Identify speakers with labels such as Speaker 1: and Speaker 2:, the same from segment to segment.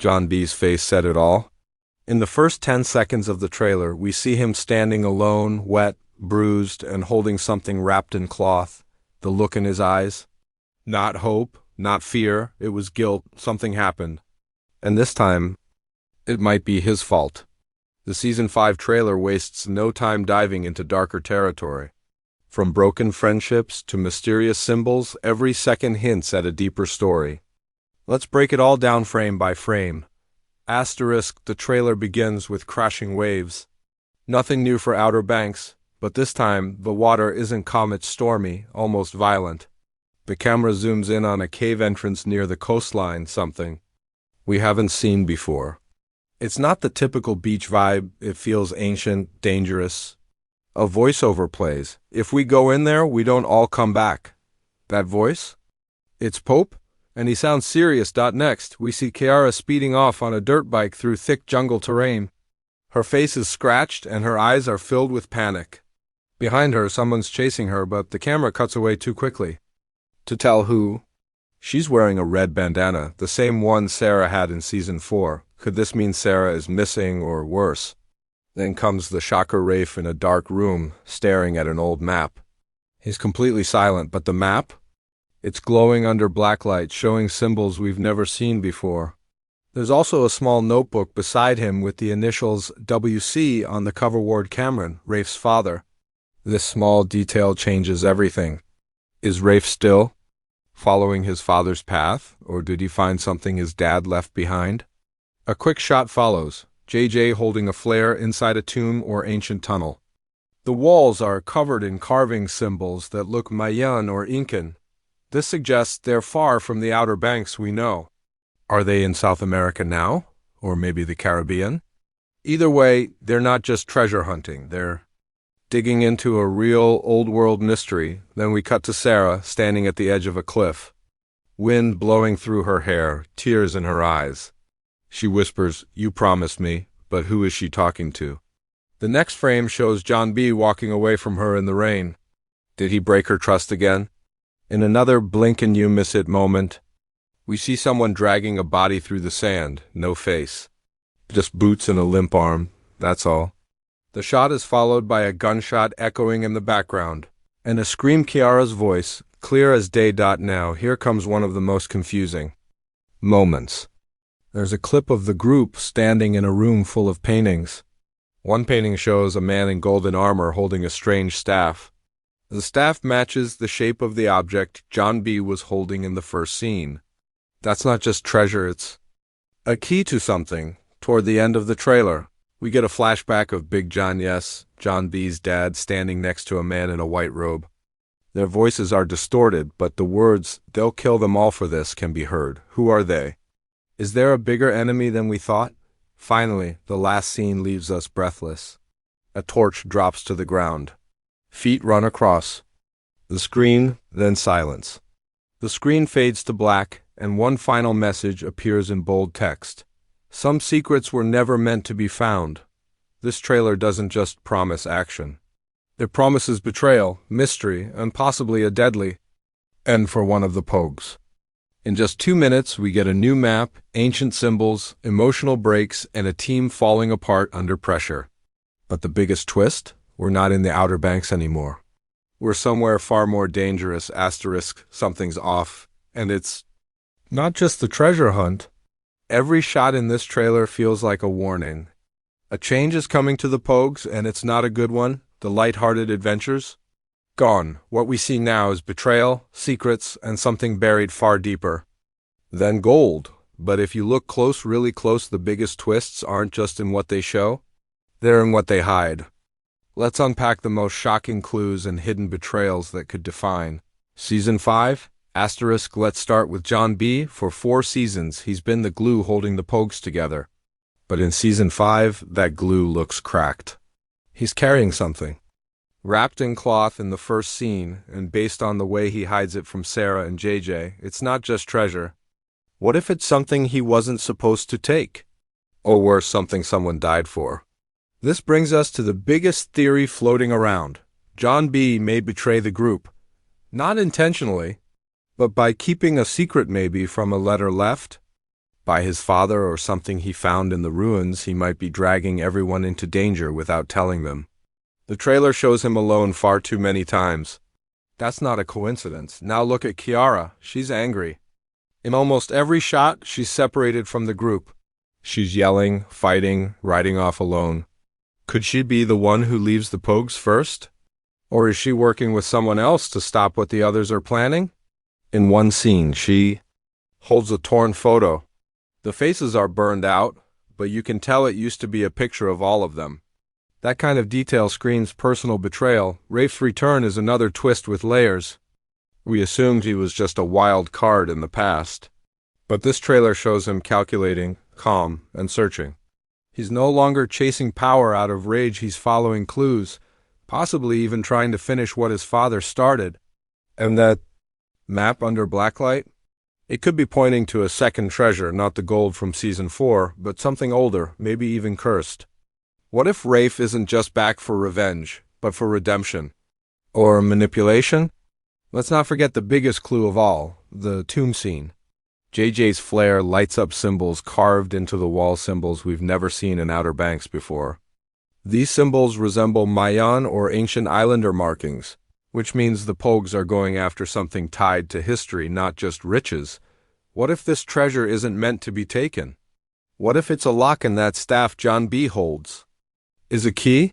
Speaker 1: John B's face said it all. In the first 10 seconds of the trailer, we see him standing alone, wet, bruised, and holding something wrapped in cloth. The look in his eyes. Not hope, not fear, it was guilt. Something happened. And this time, it might be his fault. The Season 5 trailer wastes no time diving into darker territory. From broken friendships to mysterious symbols, every second hints at a deeper story. Let's break it all down frame by frame. Asterisk, the trailer begins with crashing waves. Nothing new for Outer Banks, but this time the water isn't calm, it's stormy, almost violent. The camera zooms in on a cave entrance near the coastline, something we haven't seen before. It's not the typical beach vibe, it feels ancient, dangerous. A voiceover plays. If we go in there, we don't all come back. That voice? It's Pope, and he sounds serious. Next, we see Kiara speeding off on a dirt bike through thick jungle terrain. Her face is scratched and her eyes are filled with panic. Behind her, someone's chasing her, but the camera cuts away too quickly. To tell who? She's wearing a red bandana, the same one Sarah had in Season 4. Could this mean Sarah is missing or worse? Then comes the shocker Rafe in a dark room, staring at an old map. He's completely silent, but the map? It's glowing under blacklight, showing symbols we've never seen before. There's also a small notebook beside him with the initials WC on the cover. Ward Cameron, Rafe's father. This small detail changes everything. Is Rafe still following his father's path, or did he find something his dad left behind? A quick shot follows, JJ holding a flare inside a tomb or ancient tunnel. The walls are covered in carving symbols that look Mayan or Incan. This suggests they're far from the Outer Banks we know. Are they in South America now? Or maybe the Caribbean? Either way, they're not just treasure hunting, they're digging into a real old-world mystery. Then we cut to Sarah, standing at the edge of a cliff. Wind blowing through her hair, tears in her eyes. She whispers, "You promised me," but who is she talking to? The next frame shows John B walking away from her in the rain. Did he break her trust again? In another blink-and-you-miss-it moment, we see someone dragging a body through the sand, no face. Just boots and a limp arm, that's all. The shot is followed by a gunshot echoing in the background, and a scream. Kiara's voice, clear as day. Now, here comes one of the most confusing moments. There's a clip of the group standing in a room full of paintings. One painting shows a man in golden armor holding a strange staff. The staff matches the shape of the object John B was holding in the first scene. That's not just treasure, it's a key to something. Toward the end of the trailer, we get a flashback of Big John, yes, John B's dad, standing next to a man in a white robe. Their voices are distorted, but the words, "They'll kill them all for this," can be heard. Who are they? Is there a bigger enemy than we thought? Finally, the last scene leaves us breathless. A torch drops to the ground. Feet run across the screen, then silence. The screen fades to black, and one final message appears in bold text. Some secrets were never meant to be found. This trailer doesn't just promise action. It promises betrayal, mystery, and possibly a deadly end for one of the Pogues. In just 2 minutes, we get a new map, ancient symbols, emotional breaks, and a team falling apart under pressure. But the biggest twist? We're not in the Outer Banks anymore. We're somewhere far more dangerous. Asterisk, something's off. And it's not just the treasure hunt. Every shot in this trailer feels like a warning. A change is coming to the Pogues, and it's not a good one. The light-hearted adventures? Gone. What we see now is betrayal, secrets, and something buried far deeper than gold. But if you look close, really close, the biggest twists aren't just in what they show. They're in what they hide. Let's unpack the most shocking clues and hidden betrayals that could define Season 5? Asterisk, let's start with John B. For 4 seasons, he's been the glue holding the Pogues together. But in Season 5, that glue looks cracked. He's carrying something. Wrapped in cloth in the first scene, and based on the way he hides it from Sarah and JJ, it's not just treasure. What if it's something he wasn't supposed to take? Or worse, something someone died for? This brings us to the biggest theory floating around. John B may betray the group. Not intentionally, but by keeping a secret, maybe from a letter left. By his father or something he found in the ruins, he might be dragging everyone into danger without telling them. The trailer shows him alone far too many times. That's not a coincidence. Now look at Kiara. She's angry. In almost every shot, she's separated from the group. She's yelling, fighting, riding off alone. Could she be the one who leaves the Pogues first? Or is she working with someone else to stop what the others are planning? In one scene, she holds a torn photo. The faces are burned out, but you can tell it used to be a picture of all of them. That kind of detail screams personal betrayal. Rafe's return is another twist with layers. We assumed he was just a wild card in the past. But this trailer shows him calculating, calm, and searching. He's no longer chasing power out of rage, he's following clues, possibly even trying to finish what his father started. And that map under blacklight? It could be pointing to a second treasure, not the gold from Season 4, but something older, maybe even cursed. What if Rafe isn't just back for revenge, but for redemption? Or manipulation? Let's not forget the biggest clue of all, the tomb scene. JJ's flare lights up symbols carved into the wall, symbols we've never seen in Outer Banks before. These symbols resemble Mayan or ancient islander markings, which means the Pogues are going after something tied to history, not just riches. What if this treasure isn't meant to be taken? What if it's a lock in that staff John B. holds? Is a key?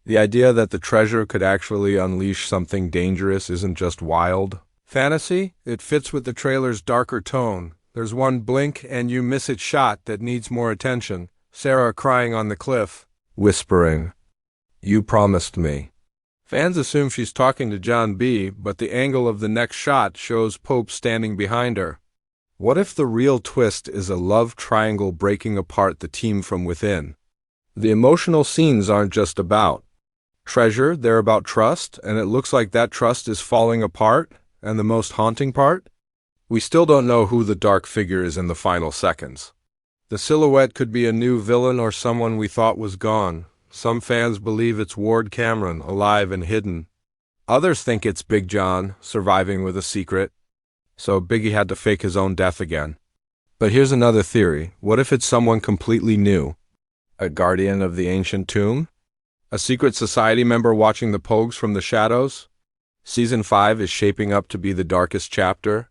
Speaker 1: The idea that the treasure could actually unleash something dangerous isn't just wild fantasy. It fits with the trailer's darker tone. There's one blink and you miss it shot that needs more attention. Sarah crying on the cliff, whispering, "You promised me." Fans assume she's talking to John B., but the angle of the next shot shows Pope standing behind her. What if the real twist is a love triangle breaking apart the team from within? The emotional scenes aren't just about treasure, they're about trust, and it looks like that trust is falling apart. And the most haunting part? We still don't know who the dark figure is in the final seconds. The silhouette could be a new villain or someone we thought was gone. Some fans believe it's Ward Cameron, alive and hidden. Others think it's Big John, surviving with a secret. So Biggie had to fake his own death again. But here's another theory. What if it's someone completely new? A guardian of the ancient tomb? A secret society member watching the Pogues from the shadows? Season 5 is shaping up to be the darkest chapter.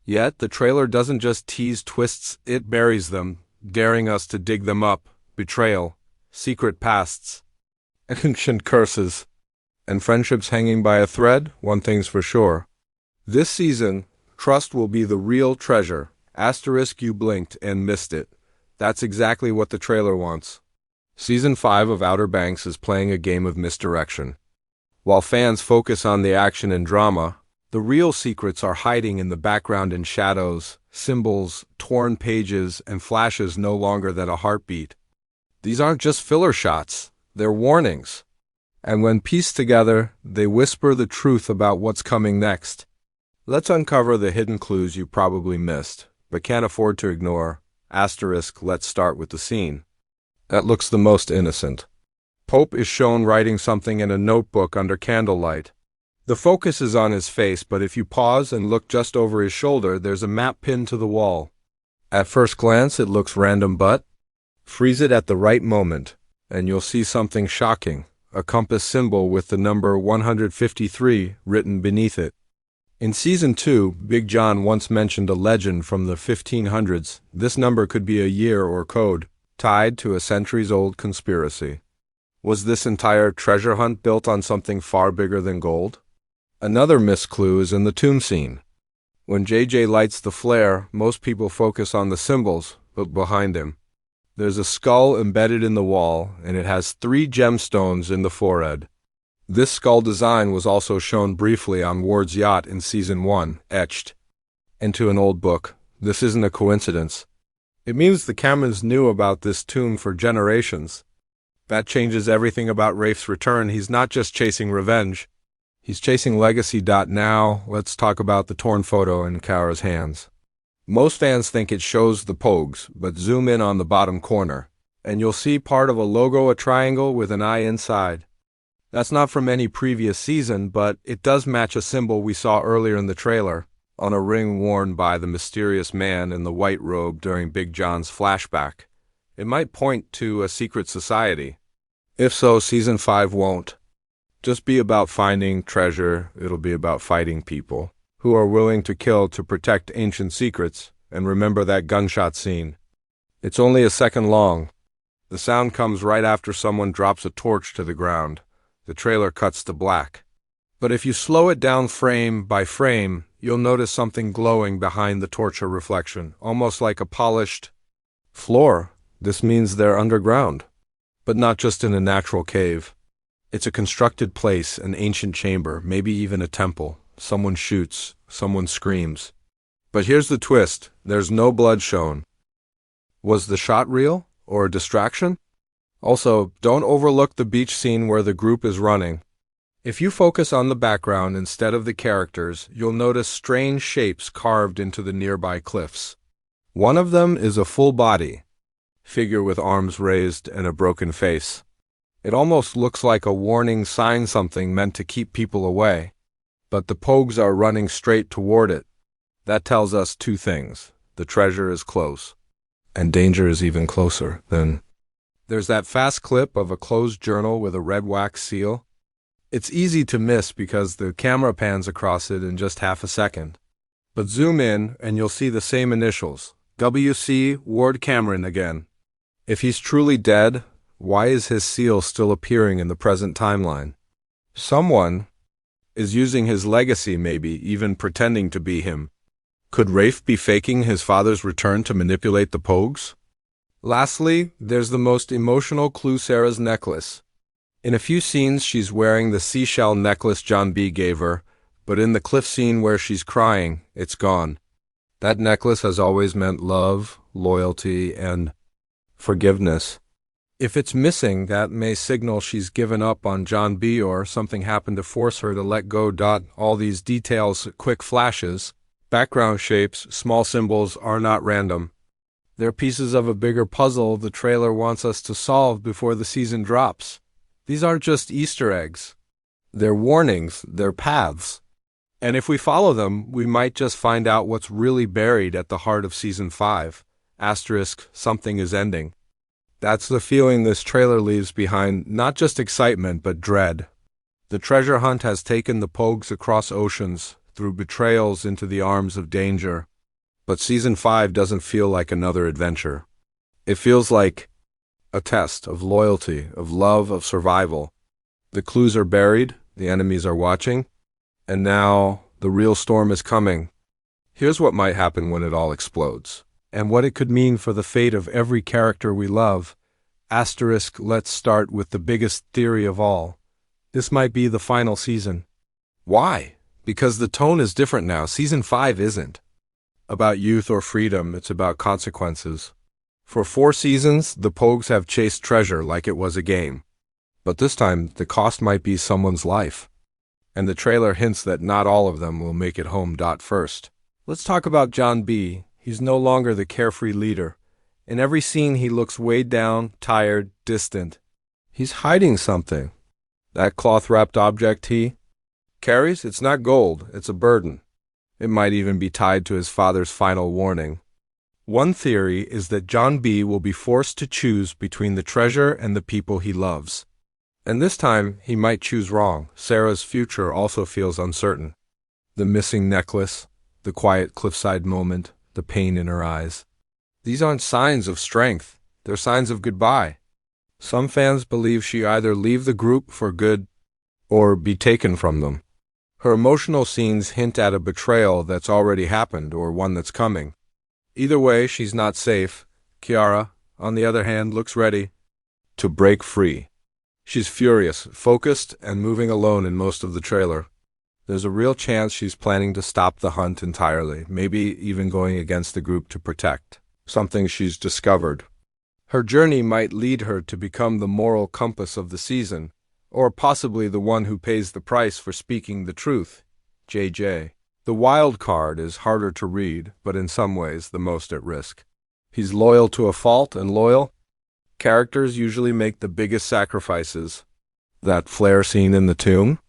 Speaker 1: Yet, the trailer doesn't just tease twists, it buries them, daring us to dig them up. Betrayal, secret pasts, ancient curses, and friendships hanging by a thread. One thing's for sure. This season, trust will be the real treasure. Asterisk, you blinked and missed it. That's exactly what the trailer wants. Season 5 of Outer Banks is playing a game of misdirection. While fans focus on the action and drama, the real secrets are hiding in the background in shadows, symbols, torn pages, and flashes no longer than a heartbeat. These aren't just filler shots, they're warnings. And when pieced together, they whisper the truth about what's coming next. Let's uncover the hidden clues you probably missed, but can't afford to ignore. Asterisk, let's start with the scene that looks the most innocent. Pope is shown writing something in a notebook under candlelight. The focus is on his face, but if you pause and look just over his shoulder, there's a map pinned to the wall. At first glance, it looks random, but freeze it at the right moment, and you'll see something shocking, a compass symbol with the number 153 written beneath it. In Season 2, Big John once mentioned a legend from the 1500s. This number could be a year or code, tied to a centuries-old conspiracy. Was this entire treasure hunt built on something far bigger than gold? Another missed clue is in the tomb scene. When JJ lights the flare, most people focus on the symbols, but behind him, there's a skull embedded in the wall, and it has 3 gemstones in the forehead. This skull design was also shown briefly on Ward's yacht in Season 1, etched into an old book. This isn't a coincidence. It means the Camerons knew about this tomb for generations. That changes everything about Rafe's return. He's not just chasing revenge. He's chasing legacy. Now, let's talk about the torn photo in Kara's hands. Most fans think it shows the Pogues, but zoom in on the bottom corner, and you'll see part of a logo, a triangle with an eye inside. That's not from any previous season, but it does match a symbol we saw earlier in the trailer. on a ring worn by the mysterious man in the white robe during Big John's flashback. It might point to a secret society. If so, Season 5 won't just be about finding treasure, it'll be about fighting people who are willing to kill to protect ancient secrets. And remember that gunshot scene. It's only a second long. The sound comes right after someone drops a torch to the ground. The trailer cuts to black. But if you slow it down frame by frame, you'll notice something glowing behind the torture reflection, almost like a polished floor. This means they're underground, but not just in a natural cave. It's a constructed place, an ancient chamber, maybe even a temple. Someone shoots, someone screams. But here's the twist, there's no blood shown. Was the shot real, or a distraction? Also, don't overlook the beach scene where the group is running. If you focus on the background instead of the characters, you'll notice strange shapes carved into the nearby cliffs. One of them is a full body figure with arms raised and a broken face. It almost looks like a warning sign, something meant to keep people away. But the Pogues are running straight toward it. That tells us two things. The treasure is close, and danger is even closer. Then there's that fast clip of a closed journal with a red wax seal. It's easy to miss because the camera pans across it in just half a second. But zoom in and you'll see the same initials. W.C. Ward Cameron again. If he's truly dead, why is his seal still appearing in the present timeline? Someone is using his legacy, maybe even pretending to be him. Could Rafe be faking his father's return to manipulate the Pogues? Lastly, there's the most emotional clue, Sarah's necklace. In a few scenes she's wearing the seashell necklace John B. gave her, but in the cliff scene where she's crying, it's gone. That necklace has always meant love, loyalty, and forgiveness. If it's missing, that may signal she's given up on John B. or something happened to force her to let go. All these details, quick flashes, background shapes, small symbols are not random. They're pieces of a bigger puzzle the trailer wants us to solve before the season drops. These aren't just Easter eggs. They're warnings, they're paths. And if we follow them, we might just find out what's really buried at the heart of Season 5. Asterisk, something is ending. That's the feeling this trailer leaves behind, not just excitement, but dread. The treasure hunt has taken the Pogues across oceans, through betrayals into the arms of danger. But Season 5 doesn't feel like another adventure. It feels like a test of loyalty, of love, of survival. The clues are buried, the enemies are watching, and now the real storm is coming. Here's what might happen when it all explodes, and what it could mean for the fate of every character we love. Asterisk, let's start with the biggest theory of all. This might be the final season. Why? Because the tone is different now. Season 5 isn't about youth or freedom, it's about consequences. For 4 seasons, the Pogues have chased treasure like it was a game. But this time, the cost might be someone's life. And the trailer hints that not all of them will make it home. First, let's talk about John B. He's no longer the carefree leader. In every scene, he looks weighed down, tired, distant. He's hiding something. That cloth-wrapped object he carries, it's not gold, it's a burden. It might even be tied to his father's final warning. One theory is that John B. will be forced to choose between the treasure and the people he loves. And this time, he might choose wrong. Sarah's future also feels uncertain. The missing necklace, the quiet cliffside moment, the pain in her eyes. These aren't signs of strength, they're signs of goodbye. Some fans believe she either leave the group for good or be taken from them. Her emotional scenes hint at a betrayal that's already happened or one that's coming. Either way, she's not safe. Kiara, on the other hand, looks ready to break free. She's furious, focused, and moving alone in most of the trailer. There's a real chance she's planning to stop the hunt entirely, maybe even going against the group to protect something she's discovered. Her journey might lead her to become the moral compass of the season, or possibly the one who pays the price for speaking the truth. JJ. The wild card is harder to read, but in some ways the most at risk. He's loyal to a fault, and loyal characters usually make the biggest sacrifices. That flare scene in the tomb?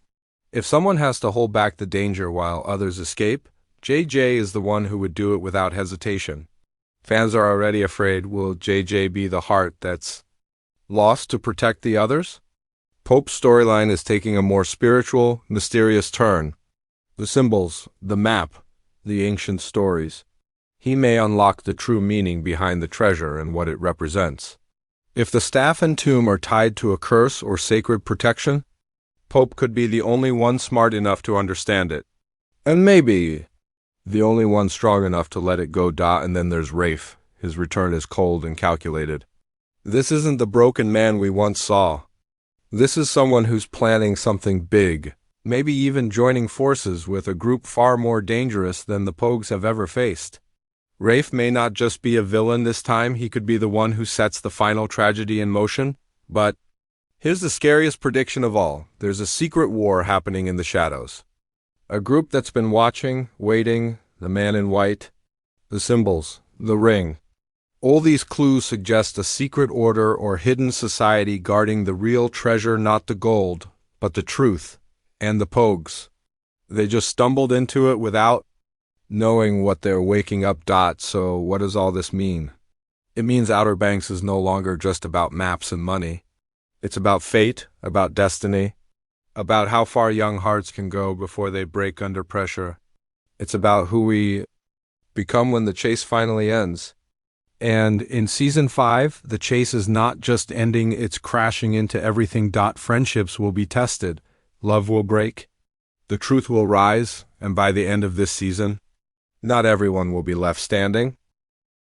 Speaker 1: If someone has to hold back the danger while others escape, JJ is the one who would do it without hesitation. Fans are already afraid, will JJ be the heart that's lost to protect the others? Pope's storyline is taking a more spiritual, mysterious turn. The symbols, the map, the ancient stories. He may unlock the true meaning behind the treasure and what it represents. If the staff and tomb are tied to a curse or sacred protection, Pope could be the only one smart enough to understand it. And maybe the only one strong enough to let it go. And then there's Rafe. His return is cold and calculated. This isn't the broken man we once saw. This is someone who's planning something big, maybe even joining forces with a group far more dangerous than the Pogues have ever faced. Rafe may not just be a villain this time, he could be the one who sets the final tragedy in motion. But here's the scariest prediction of all. There's a secret war happening in the shadows. A group that's been watching, waiting, the man in white, the symbols, the ring. All these clues suggest a secret order or hidden society guarding the real treasure, not the gold, but the truth, and the Pogues. They just stumbled into it without knowing what they're waking up. So what does all this mean? It means Outer Banks is no longer just about maps and money. It's about fate, about destiny, about how far young hearts can go before they break under pressure. It's about who we become when the chase finally ends. And in Season 5, the chase is not just ending, it's crashing into everything. Friendships will be tested. Love will break. The truth will rise. And by the end of this season, not everyone will be left standing.